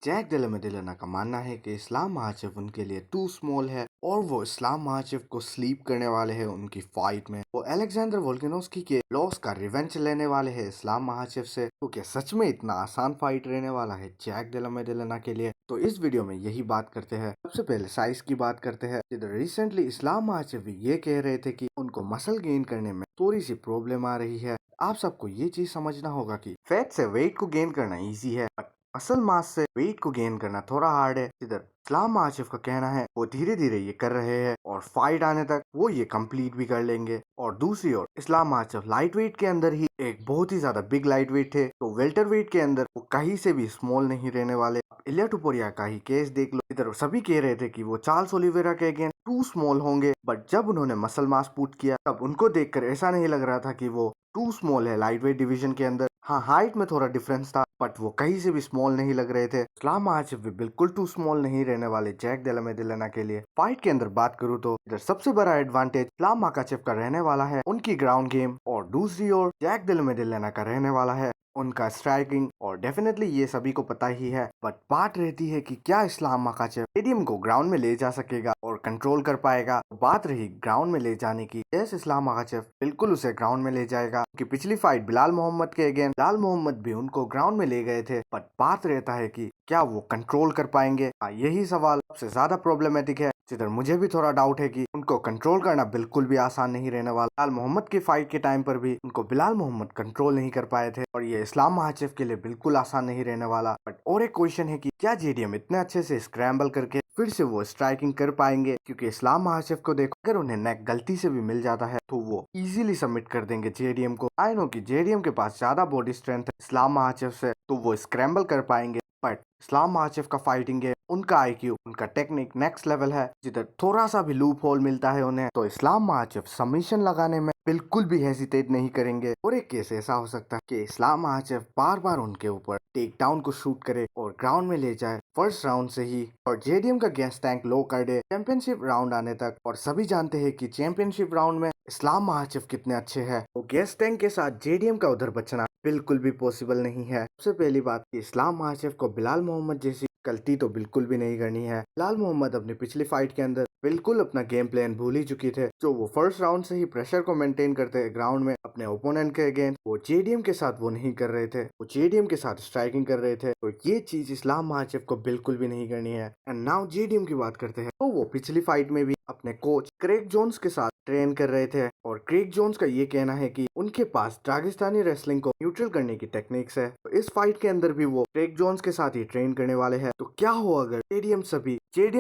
Jack डेलामेडिना का मानना है कि इस्लाम महासचिव उनके लिए टू स्मॉल है और वो इस्लाम महासचिव को स्लीप करने वाले हैं उनकी फाइट में। वो अलेक्जेंडर वोल्कानोव्स्की के लॉस का रिवेंज लेने वाले हैं इस्लाम महासचिव से। तो क्या सच में इतना आसान फाइट रहने वाला है जैक डेलामेडिना के लिए? तो इस वीडियो में यही बात करते हैं। सबसे पहले साइज की बात करते हैं। रिसेंटली इस्लाम महासचिव भी ये कह रहे थे कि उनको मसल गेन करने में थोड़ी सी प्रॉब्लम आ रही है। आप सबको ये चीज समझना होगा कि फैट से वेट को गेन करना इजी है, मसल मास से वेट को गेन करना थोड़ा हार्ड है। इधर इस्लाम महासचिव का कहना है वो धीरे धीरे ये कर रहे हैं और फाइट आने तक वो ये कंप्लीट भी कर लेंगे। और दूसरी ओर इस्लाम महासचिव लाइट वेट के अंदर ही एक बहुत ही ज्यादा बिग लाइट वेट थे, तो वेल्टर वेट के अंदर वो कहीं से भी स्मॉल नहीं रहने वाले। इलिया टुपुरिया का ही केस देख लो। इधर सभी कह रहे थे कि वो चार्ल्स ओलिवेरा के अगेंस्ट टू स्मॉल होंगे, बट जब उन्होंने मसल मास पुट किया तब उनको देखकर ऐसा नहीं लग रहा था कि वो टू स्मॉल है। लाइट वेट डिवीजन के अंदर हाँ हाइट में थोड़ा डिफरेंस था, बट वो कहीं से भी स्मॉल नहीं लग रहे थे। इस्लाम महासचिव भी बिल्कुल टू स्मॉल नहीं रहने वाले जैक डेलामेडिना के लिए। फाइट के अंदर बात करूँ तो इधर सबसे बड़ा एडवांटेज इस्लाम महासचिव का रहने वाला है उनकी ग्राउंड गेम, और दूसरी ओर जैक डेलामेडिना का रहने वाला है उनका स्ट्राइकिंग। और डेफिनेटली ये सभी को पता ही है, बट बात रहती है कि क्या इस्लाम महासचिव स्टेडियम को ग्राउंड में ले जा सकेगा और कंट्रोल कर पाएगा। बात रही ग्राउंड में ले जाने की, यस इस्लाम महासचिव बिल्कुल उसे ग्राउंड में ले जाएगा। कि पिछली फाइट बिलाल मोहम्मद के अगेंस्ट बिलाल मोहम्मद भी उनको ग्राउंड में ले गए थे, बट बात रहता है कि क्या वो कंट्रोल कर पाएंगे। यही सवाल सबसे ज्यादा प्रॉब्लमेटिक है, जिधर मुझे भी थोड़ा डाउट है कि उनको कंट्रोल करना बिल्कुल भी आसान नहीं रहने वाला। बिलाल मोहम्मद की फाइट के टाइम पर भी उनको बिलाल मोहम्मद कंट्रोल नहीं कर पाए थे, और ये इस्लाम महासचिव के लिए बिल्कुल आसान नहीं रहने वाला। बट और एक क्वेश्चन है कि क्या जेडीएम इतने अच्छे से स्क्रैम्बल करके फिर से वो स्ट्राइकिंग कर पाएंगे? क्योंकि इस्लाम महासचिव को देखो, अगर उन्हें नेक गलती से भी मिल जाता है तो वो इजीली सबमिट कर देंगे जेडीएम को। आई नो कि जेडीएम के पास ज्यादा बॉडी स्ट्रेंथ है इस्लाम महासचिव से, तो वो स्क्रैम्बल कर पाएंगे, बट इस्लाम महासचिव का फाइटिंग है, उनका आईक्यू, उनका टेक्निक नेक्स्ट लेवल है। जिधर थोड़ा सा भी लूप होल मिलता है उन्हें, तो इस्लाम महासचिव सबमिशन लगाने में बिल्कुल भी हेजिटेट नहीं करेंगे। और एक केस ऐसा हो सकता है कि इस्लाम महासचिव बार बार उनके ऊपर टेक डाउन को शूट करे और ग्राउंड में ले जाए फर्स्ट राउंड से ही, और जेडीएम का गैस टैंक लो कर दे चैंपियनशिप राउंड आने तक। और सभी जानते हैं कि चैंपियनशिप राउंड में इस्लाम महासचिव कितने अच्छे हैं, तो गैस टैंक के साथ जेडीएम का उधर बचना बिल्कुल भी पॉसिबल नहीं है। सबसे पहली बात कि इस्लाम महासचिव को बिलाल मोहम्मद जैसी गलती तो बिल्कुल भी नहीं करनी है। बिलाल मोहम्मद अपनी पिछली फाइट के अंदर बिल्कुल अपना गेम प्लान भूल ही चुकी थे, जो वो फर्स्ट राउंड से ही प्रेशर को मेंटेन करते हैं ग्राउंड में अपने ओपोनेंट के अगेंस्ट। वो जेडीएम के साथ वो नहीं कर रहे थे, वो जेडीएम के साथ स्ट्राइकिंग कर रहे थे, तो ये चीज इस्लाम महासचिव को बिल्कुल भी नहीं करनी है। एंड नाउ जेडीएम की बात करते हैं, तो वो पिछली फाइट में भी अपने कोच क्रेग जोन्स के साथ ट्रेन कर रहे थे, और क्रेग जोन्स का ये कहना है कि उनके पास दागिस्तानी रेसलिंग को न्यूट्रल करने की टेक्निक्स है। तो इस फाइट के अंदर भी वो क्रेग जोन्स के साथ ही ट्रेन करने वाले हैं। तो क्या हो अगर जेडीएम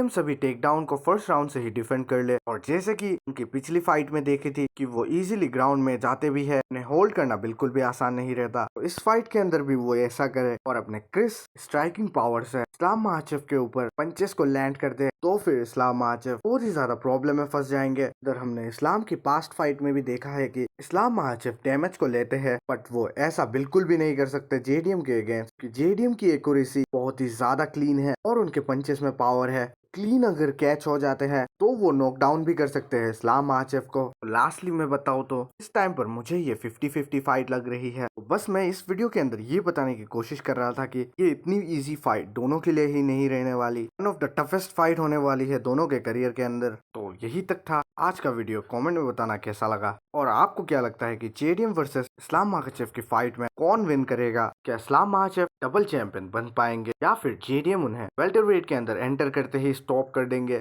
सभी टेक डाउन को फर्स्ट राउंड से ही डिफेंड कर ले, और जैसे कि उनकी पिछली फाइट में देखी थी कि वो इजीली ग्राउंड में जाते भी है, उन्हें होल्ड करना बिल्कुल भी आसान नहीं रहता। तो इस फाइट के अंदर भी वो ऐसा करे और अपने क्रिस स्ट्राइकिंग पावर से इस्लाम महासचिव के ऊपर पंचेस को लैंड कर दे, तो फिर इस्लाम महासचिव बहुत ही ज्यादा प्रॉब्लम में फंस जाएंगे। इधर हमने इस्लाम की पास्ट फाइट में भी देखा है कि इस्लाम महासचिव डैमेज को लेते हैं, बट वो ऐसा बिल्कुल भी नहीं कर सकते जेडीएम के अगेंस्ट। जेडीएम की एक्यूरेसी बहुत ही ज्यादा क्लीन है और उनके पंचेस में पावर है। क्लीन अगर कैच हो जाते हैं तो वो नॉकडाउन भी कर सकते हैं इस्लाम महासचिव को। लास्टली मैं बताऊं तो इस टाइम पर मुझे ये 50-50 फाइट लग रही है। तो बस मैं इस वीडियो के अंदर ये बताने की कोशिश कर रहा था कि ये इतनी इजी फाइट दोनों के लिए ही नहीं रहने वाली, one of the toughest fight होने वाली है दोनों के करियर के अंदर। तो यही तक था आज का वीडियो। कमेंट में बताना कैसा लगा, और आपको क्या लगता है कि जेडीएम वर्सेस इस्लाम महासचिव की फाइट में कौन विन करेगा? क्या इस्लाम महासचिव डबल चैंपियन बन पाएंगे, या फिर जेडीएम उन्हें वेल्टरवेट के अंदर एंटर करते ही स्टॉप कर देंगे?